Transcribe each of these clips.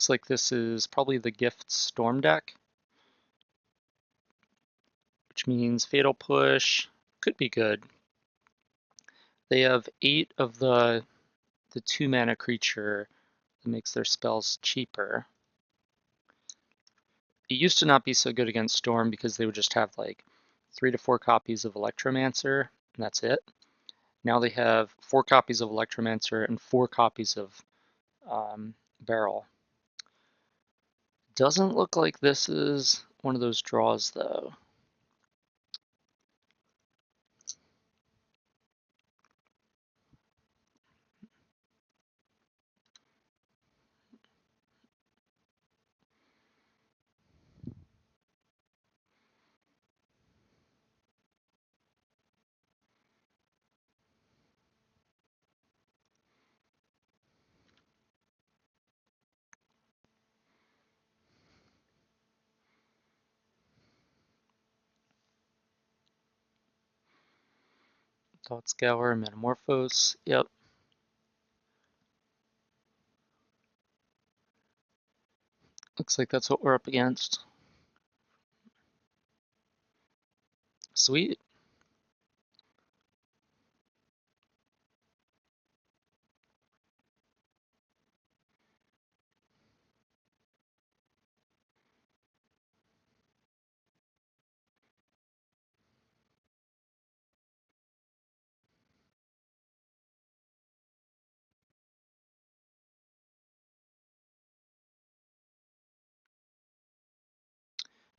Looks like this is probably the Gift Storm deck, which means Fatal Push could be good. They have 8 of the 2-mana creature that makes their spells cheaper. It used to not be so good against Storm because they would just have like 3 to 4 copies of Electromancer, and that's it. Now they have 4 copies of Electromancer and 4 copies of Barrel. Doesn't look like this is one of those draws, though. Thought Scour, Metamorphose, yep. Looks like that's what we're up against. Sweet.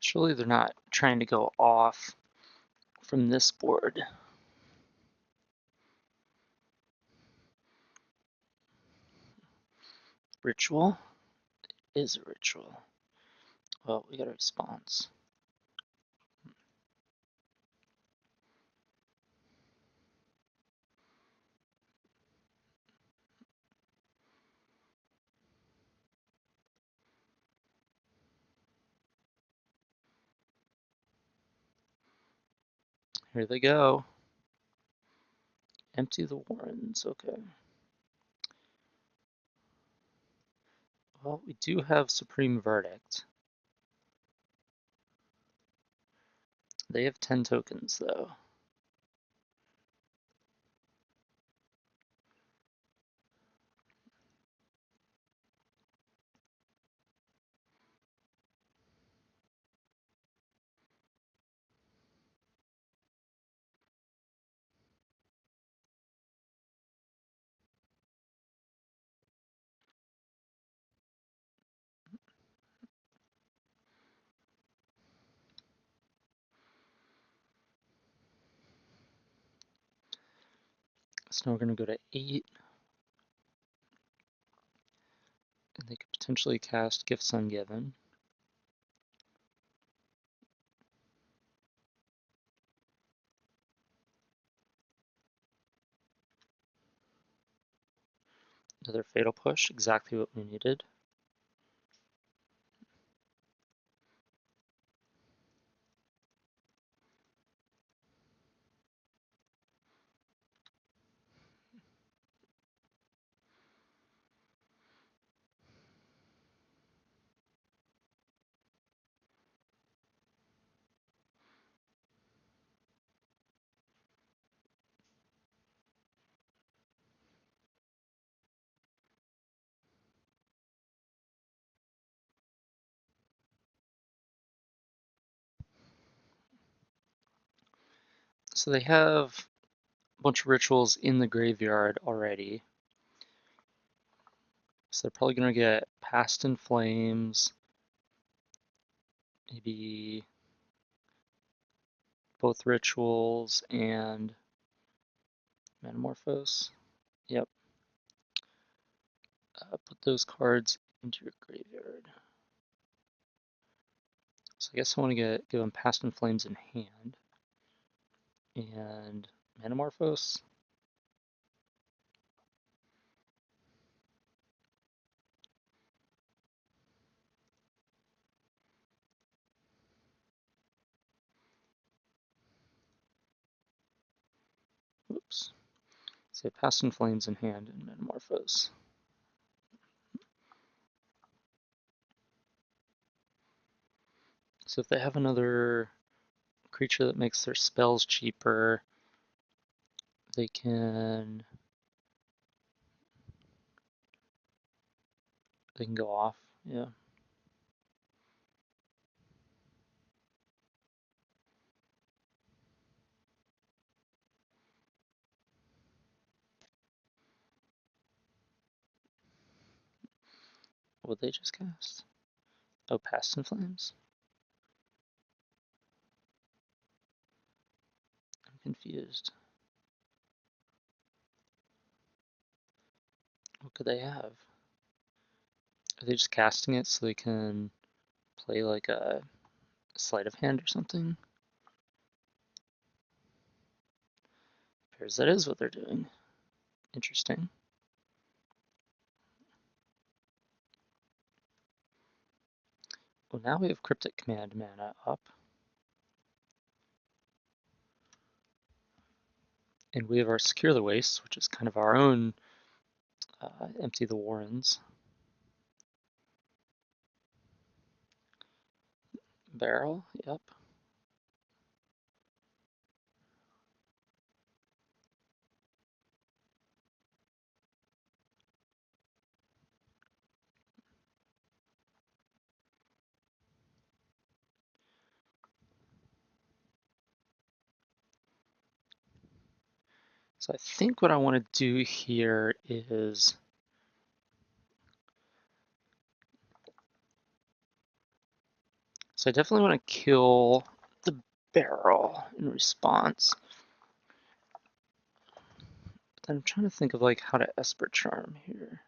Surely they're not trying to go off from this board. Ritual is a ritual. Well, we got a response. Here they go. Empty the Warrens, okay. Well, we do have Supreme Verdict. They have 10 tokens, though. So now we're going to go to 8. And they could potentially cast Gifts Ungiven. Another Fatal Push, exactly what we needed. So they have a bunch of rituals in the graveyard already. So they're probably going to get Past in Flames, maybe both rituals and Metamorphose. Yep. Put those cards into your graveyard. So I guess I want to give them Past in Flames in hand. And Metamorphose. Oops. So Past in Flames in hand and Metamorphose. So if they have another creature that makes their spells cheaper, they can go off. Yeah. What would they just cast? Oh, Past in Flames? I'm confused. What could they have? Are they just casting it so they can play like a sleight of hand or something? Appears that is what they're doing. Interesting. Well, now we have Cryptic Command mana up. And we have our Secure the Waste, which is kind of our own Empty the Warrens. Barrel, yep. So I think what I want to do here is I definitely want to kill the barrel in response. But then I'm trying to think of like how to Esper Charm here.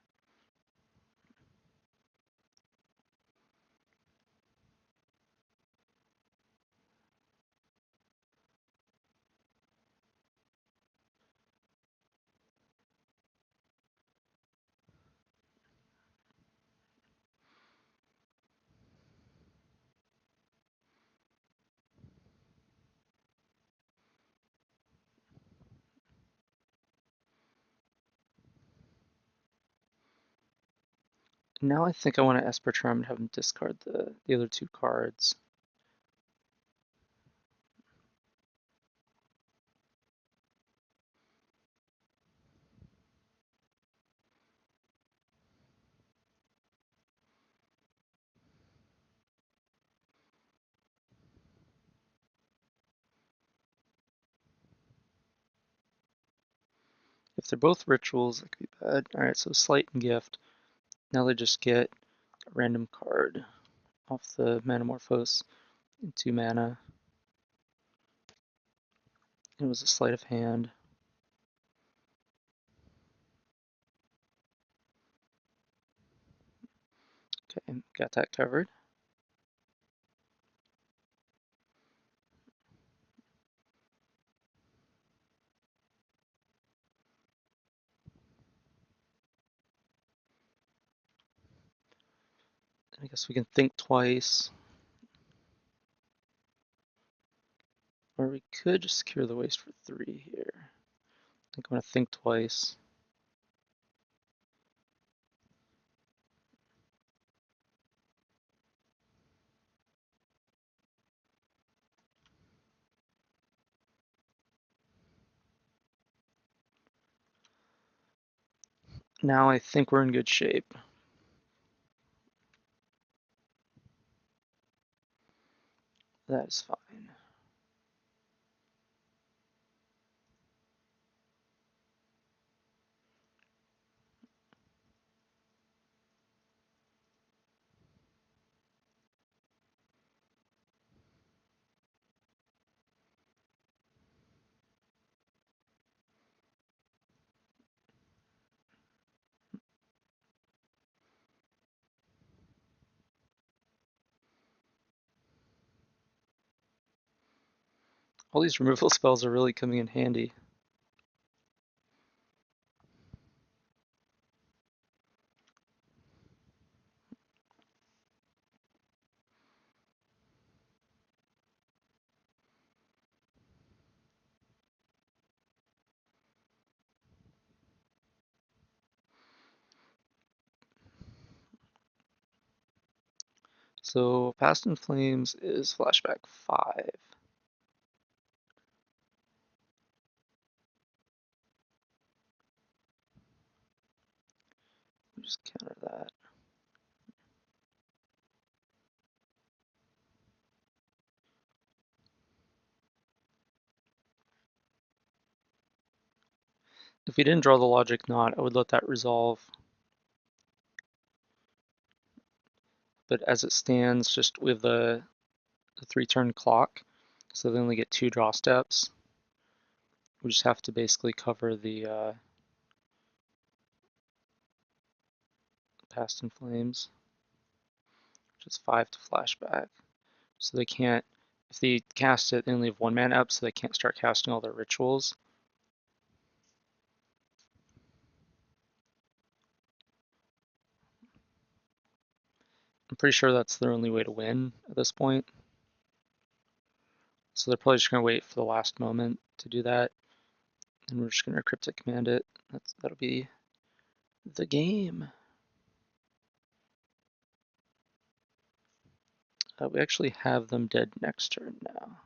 Now I think I want to Esper Charm and have him discard the other two cards. If they're both rituals, that could be bad. Alright, so Sleight and Gift. Now they just get a random card off the Manamorphose in 2 mana. It was a Sleight of Hand. Okay, got that covered. I guess we can think twice. Or we could just Secure the Waste for 3 here. I think I'm going to think twice. Now I think we're in good shape. That is fine. All these removal spells are really coming in handy. So Past in Flames is flashback 5. Just counter that. If we didn't draw the Logic Knot, I would let that resolve. But as it stands, just with the 3-turn clock, so they only get 2 draw steps. We just have to basically cover the Past in Flames, which is 5 to flashback. So they can't, if they cast it, they only have 1 mana up, so they can't start casting all their rituals. I'm pretty sure that's their only way to win at this point. So they're probably just going to wait for the last moment to do that. And we're just going to Cryptic Command it. That'll be the game. We actually have them dead next turn now.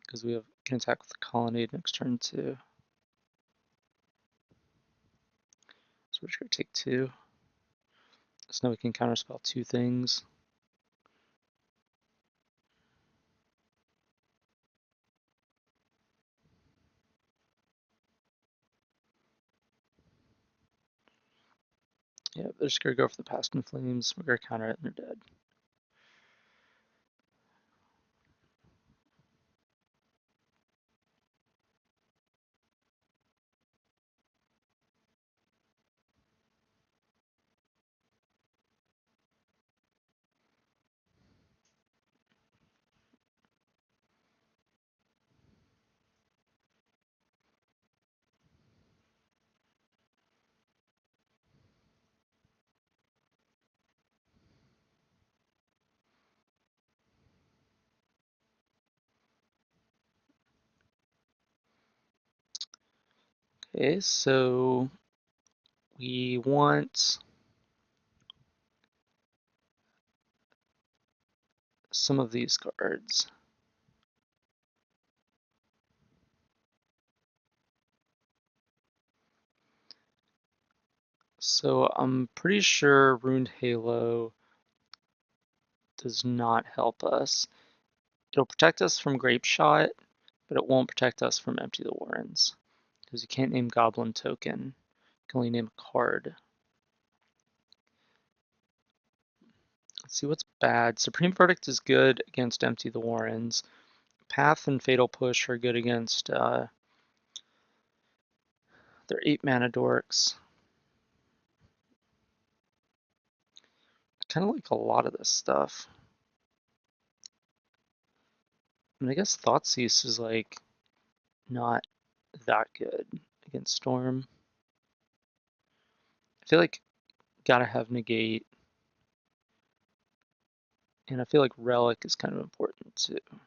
Because we can attack with the Colonnade next turn too. So we're just going to take 2. So now we can counterspell 2 things. Yeah, they're just going to go for the Past in Flames. We're going to counter it and they're dead. Okay, so we want some of these cards. So I'm pretty sure Ruined Halo does not help us. It'll protect us from Grape Shot, but it won't protect us from Empty the Warrens. Because you can't name Goblin Token. You can only name a card. Let's see what's bad. Supreme Verdict is good against Empty the Warrens. Path and Fatal Push are good against their 8 mana dorks. I kind of like a lot of this stuff. I mean, I guess Thoughtseize is like not that good against Storm. I feel like gotta have Negate. And I feel like Relic is kind of important too. I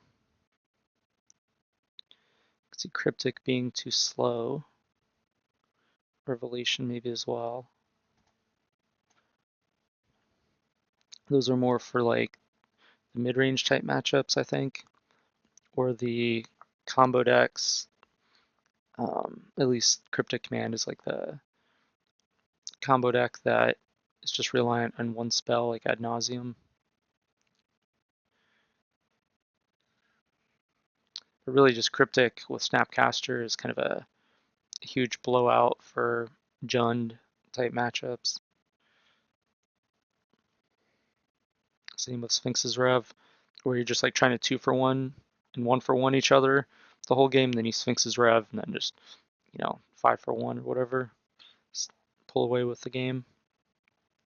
could see Cryptic being too slow. Revelation maybe as well. Those are more for like the mid-range type matchups, I think. Or the combo decks. At least Cryptic Command is like the combo deck that is just reliant on one spell, like Ad Nauseam. But really just Cryptic with Snapcaster is kind of a huge blowout for Jund type matchups. Same with Sphinx's Rev, where you're just like trying to 2-for-1 and 1-for-1 each other the whole game, then you Sphinx's Rev and then just, 5-for-1 or whatever. Just pull away with the game.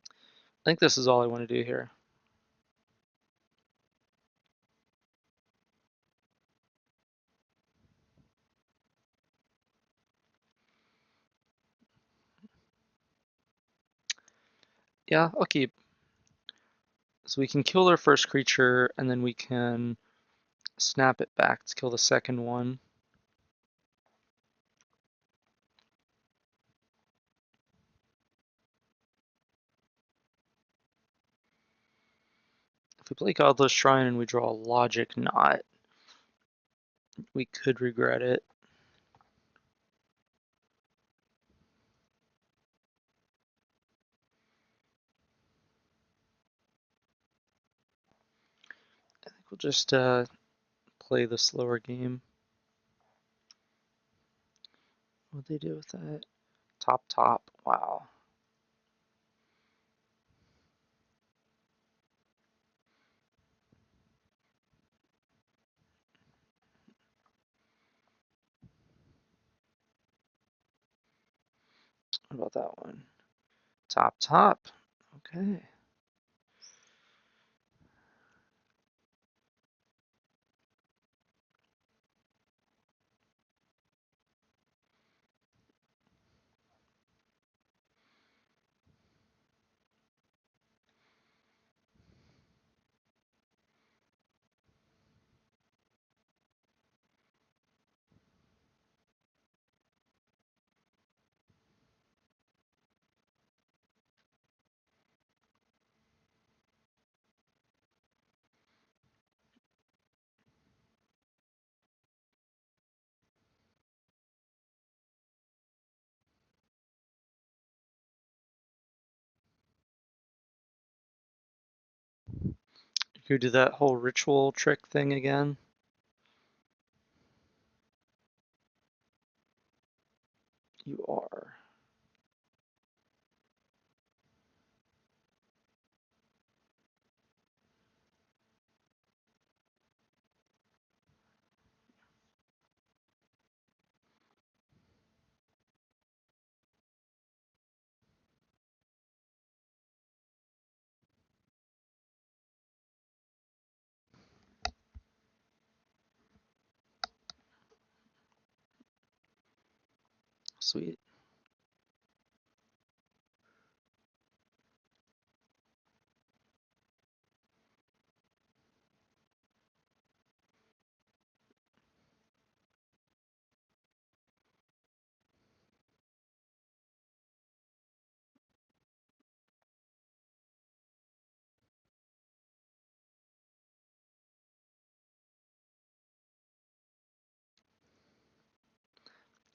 I think this is all I want to do here. Yeah, I'll keep. So we can kill their first creature, and then we can snap it back to kill the second one. If we play Godless Shrine and we draw a Logic Knot, we could regret it. I think we'll just play the slower game. What'd they do with that? Top. Wow. What about that one? Top. Okay. You could do that whole ritual trick thing again. You are. Sweet.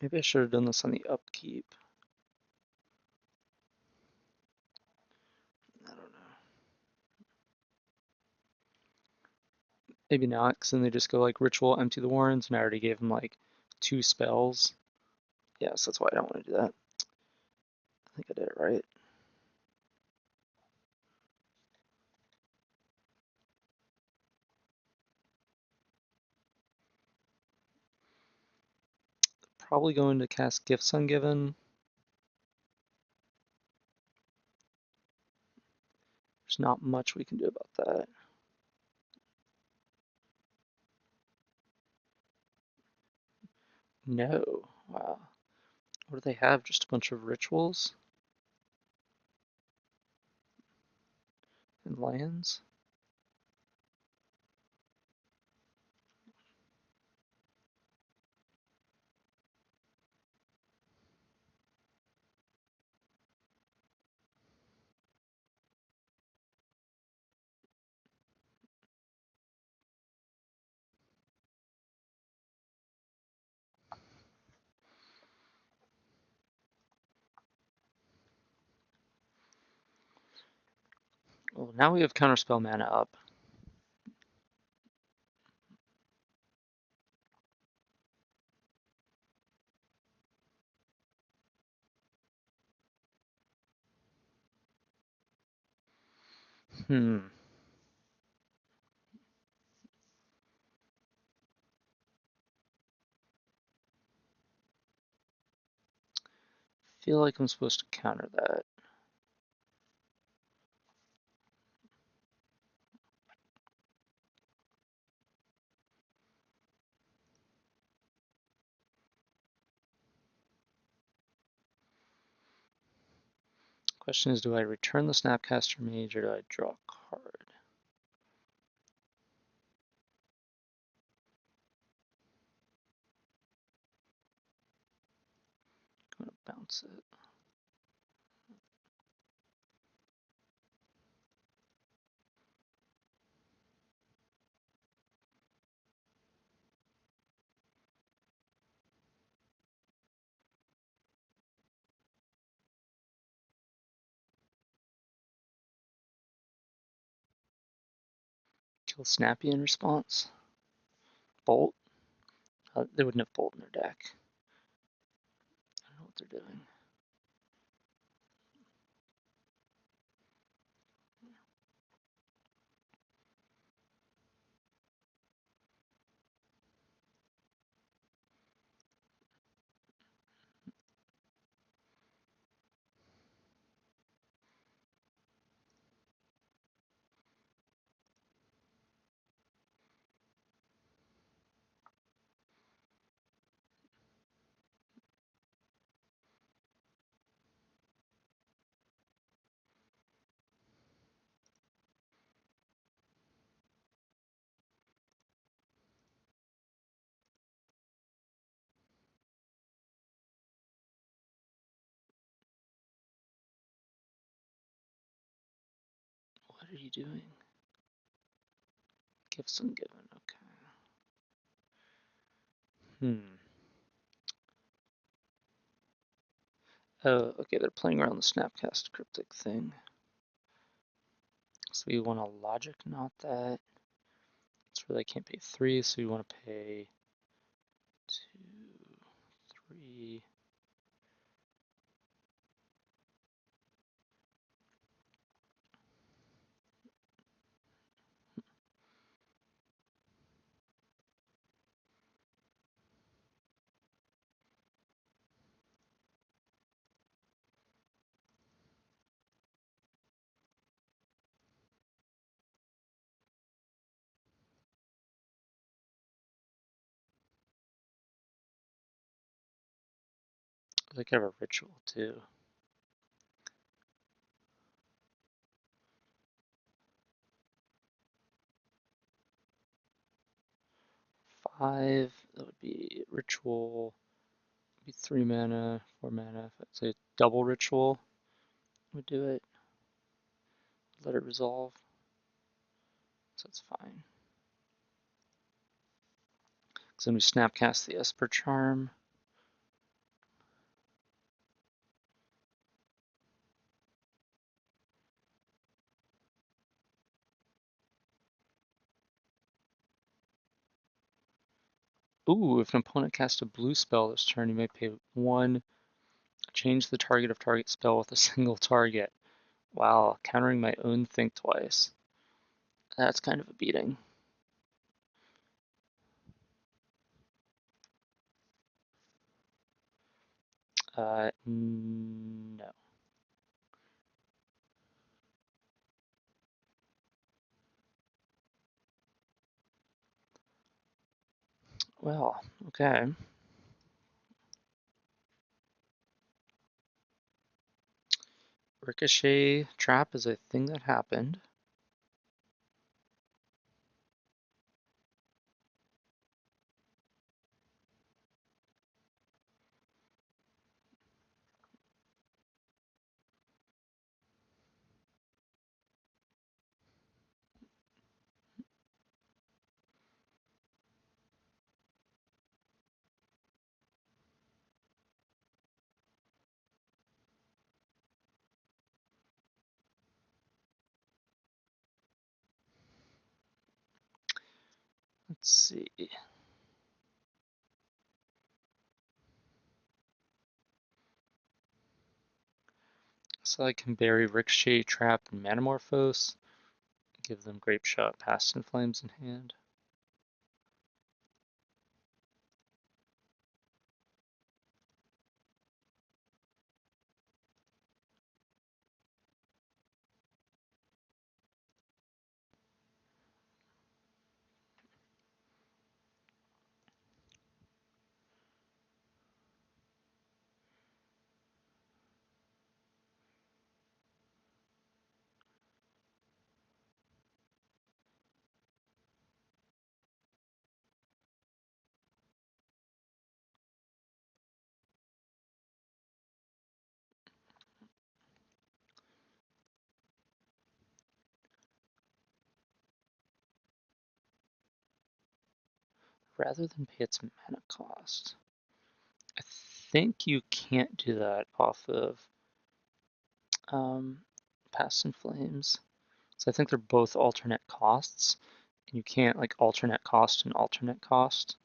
Maybe I should have done this on the upkeep. I don't know. Maybe not, because then they just go like ritual, empty the warrens, and I already gave them like 2 spells. Yeah, so that's why I don't want to do that. I think I did it right. Probably going to cast Gifts Ungiven. There's not much we can do about that. No. Wow. What do they have? Just a bunch of rituals? And lands? Well, now we have Counterspell mana up. Hmm. Feel like I'm supposed to counter that. Question is, do I return the Snapcaster Mage or do I draw a card? I'm gonna bounce it. Kill Snappy in response. Bolt. They wouldn't have Bolt in their deck. I don't know what they're doing. What are you doing? Gifts ungiven, okay. Oh, okay, they're playing around the Snapcast cryptic thing. So we want to logic not that. That's where they can't pay 3, so we want to pay 2, 3. They could have a ritual too. Five, that would be ritual, would be 3 mana, 4 mana. If I'd say double ritual would do it. Let it resolve. So that's fine. So then we snapcast the Esper Charm. Ooh, if an opponent casts a blue spell this turn, you may pay 1, change the target of target spell with a single target. Wow, countering my own think twice. That's kind of a beating. No. Well, okay. Ricochet trap is a thing that happened. Let's see. So I can bury Ricochet, Trap, and Manamorphose. Give them Grape Shot, Past in Flames in hand. Rather than pay its mana cost. I think you can't do that off of Past in Flames. So I think they're both alternate costs, You can't like alternate cost and alternate cost.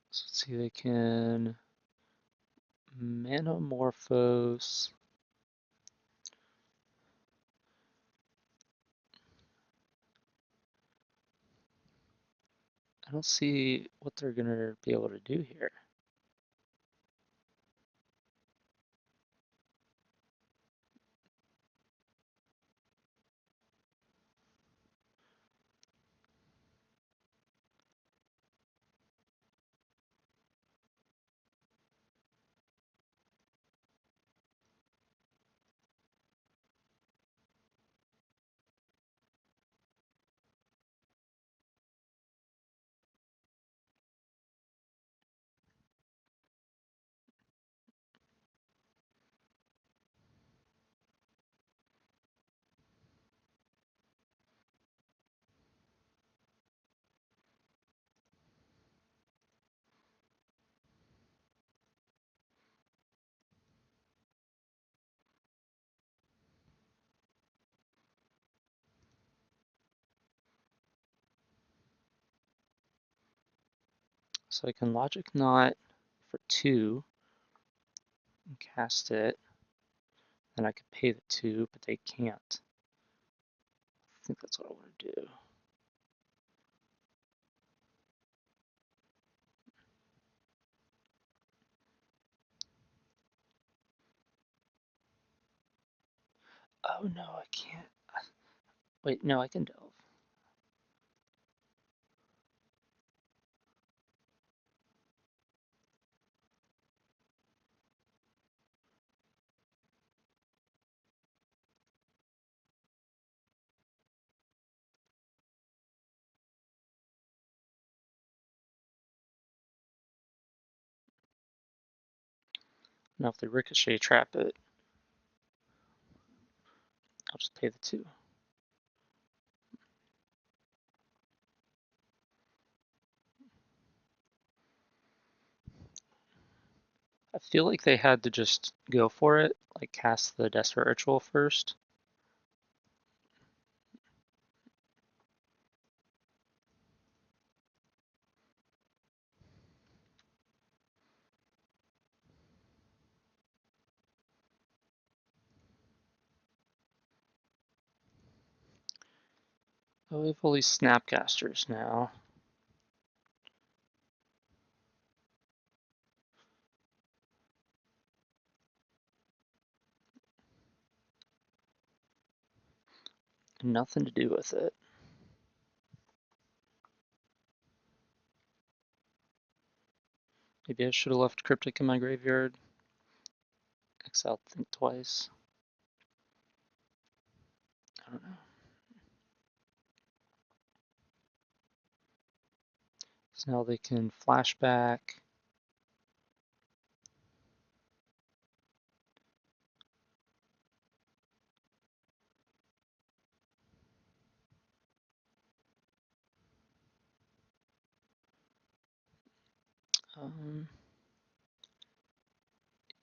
So let's see, they can Manamorphose. I don't see what they're gonna be able to do here. So I can Logic Knot for 2 and cast it. Then I could pay the 2, but they can't. I think that's what I want to do. Oh no, I can't. Wait, no, I can delve. Now if they Ricochet trap it, I'll just pay the 2. I feel like they had to just go for it, like cast the Desperate Ritual first. Oh, we have all these Snapcasters now. Nothing to do with it. Maybe I should have left Cryptic in my graveyard. Exile, think twice. I don't know. So now they can flashback.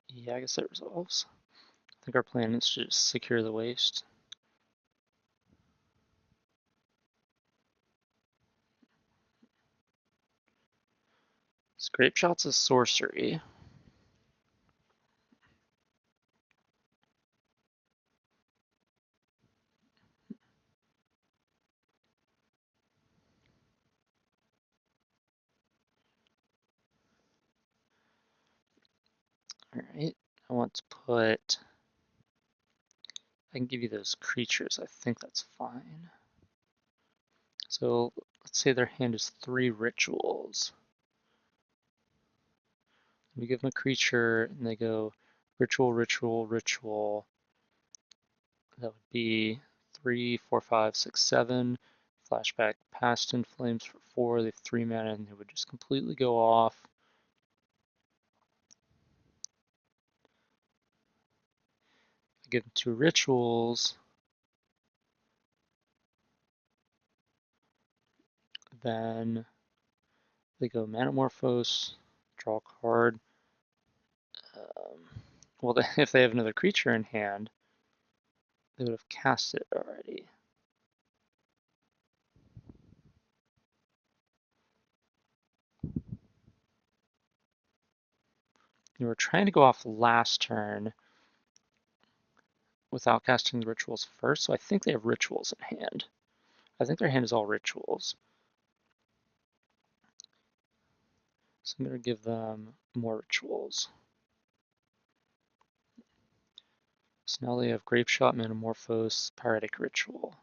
Yeah, I guess that resolves. I think our plan is to just secure the waste. Scrape Shot's a sorcery. Alright, I want to put... I can give you those creatures, I think that's fine. So let's say their hand is 3 rituals. We give them a creature and they go ritual, ritual, ritual. That would be 3, 4, 5, 6, 7. Flashback past In Flames for 4. They have 3 mana, and they would just completely go off. I give them 2 rituals. Then they go Manamorphose, draw a card. Well, if they have another creature in hand, they would have cast it already. You were trying to go off last turn without casting the rituals first, so I think they have rituals in hand. I think their hand is all rituals. So I'm going to give them more rituals. So now they have Grapeshot, Manamorphose, Pyretic Ritual.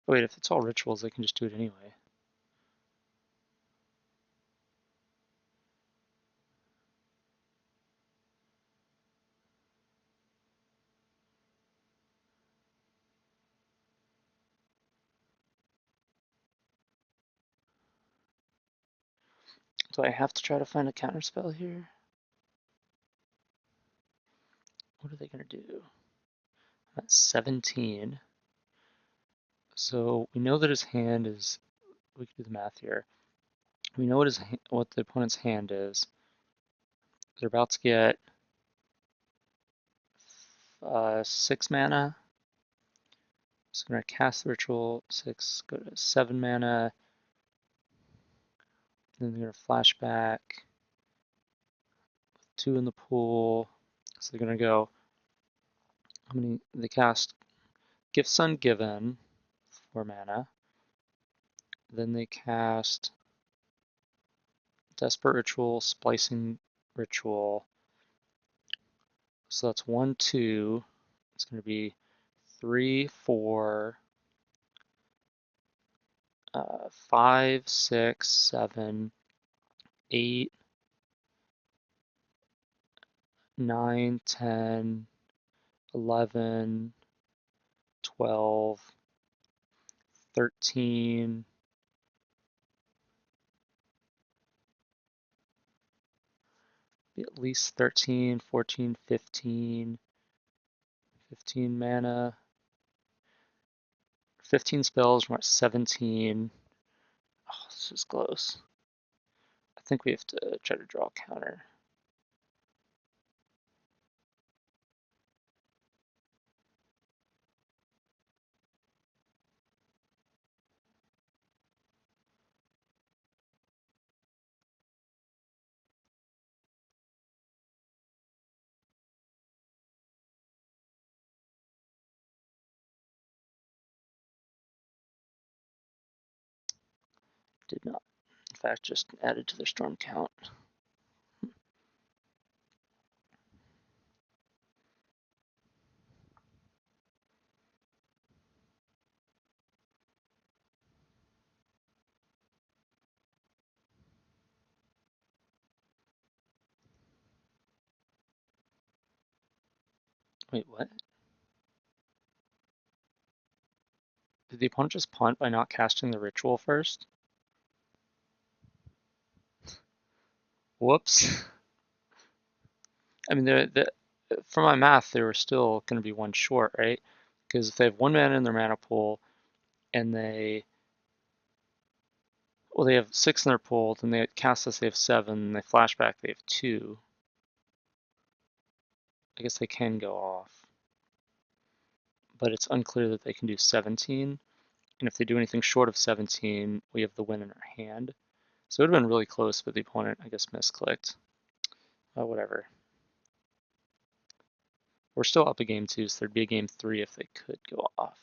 Oh, wait, if it's all rituals, they can just do it anyway. Do I have to try to find a counterspell here? What are they going to do? That's 17. So we know that his hand is, we can do the math here. We know what the opponent's hand is. They're about to get 6 mana. So I'm going to cast the ritual, 6, go to 7 mana. Then they're going to flashback, 2 in the pool. So they're going to go, how many? They cast Gifts Ungiven, 4 mana. Then they cast Desperate Ritual, Splicing Ritual. So that's 1, 2. It's going to be 3, 4, 5, 6, 7, 8, 9, 10, 11, 12, 13, at least 13, 14, 15, 15 mana, 15 spells, we're at 17. Oh, this is close. I think we have to try to draw a counter. Did not. In fact, just added to their storm count. Wait, what? Did the opponent just punt by not casting the ritual first? Whoops. I mean, from my math, they were still going to be 1 short, right? Because if they have 1 mana in their mana pool, and they have 6 in their pool, then they cast this, they have 7, and they flashback, they have 2. I guess they can go off. But it's unclear that they can do 17. And if they do anything short of 17, we have the win in our hand. So it would have been really close, but the opponent, I guess, misclicked. Whatever. We're still up a game 2, so there'd be a game 3 if they could go off.